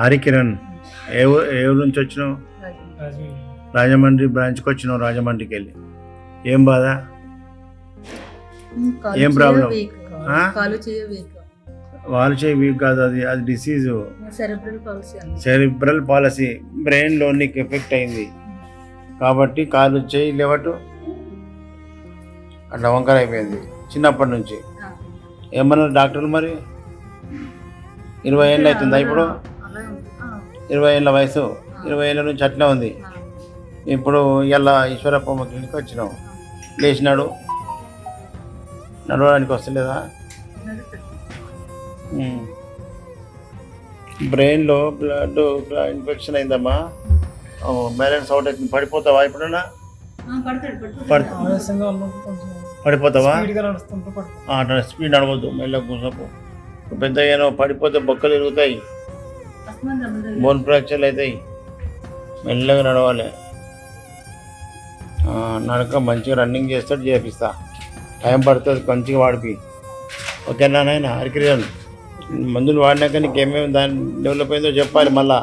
హరికిరణ్ ఏ ఊరు నుంచి వచ్చినావు? రాజమండ్రి బ్రాంచ్కి వచ్చినావు. రాజమండ్రికి వెళ్ళి ఏం బాధ, ఏం ప్రాబ్లం? వాళ్ళు చేయి వీక్ కాదు, అది డిసీజు, సెరిబ్రల్ పాలసీ. బ్రెయిన్లో నీకు ఎఫెక్ట్ అయింది కాబట్టి కాలు చేయి లేవట్టు అట్లా వంకర అయిపోయింది చిన్నప్పటి నుంచి. ఏమన్నారు డాక్టర్లు మరి? 20 ఏళ్ళు అవుతుందా ఇప్పుడు? 20 ఏళ్ళ వయసు, 20 ఏళ్ళ నుంచి అట్లా ఉంది. ఇప్పుడు ఇలా ఈశ్వరప్పమ్మ క్లినిక్ వచ్చినావు. లేచినాడు, నడవడానికి వస్తలేదా? బ్రెయిన్లో బ్లడ్ ఇన్ఫెక్షన్ అయిందమ్మా, బ్యాలెన్స్ అవుట్ అవుతుంది. పడిపోతావా ఎప్పుడన్నా? పడిపోతావా? స్పీడ్ నడవద్దు, మెల్లగా కూర్చోపు. పెద్ద ఏమో పడిపోతే బొక్కలు ఇరుగుతాయి, బోన్ ఫ్రాక్చర్లు అవుతాయి. మెల్లగా నడవాలి. నడక మంచిగా రన్నింగ్ చేస్తాడు, చేపిస్తా. టైం పడుతుంది, మంచిగా వాడిపి. ఓకేనా నాయన? హరికిరణ్ మందులు వాడినాక నీకేమేమి దాన్ని డెవలప్ అయిందో చెప్పాలి మళ్ళా.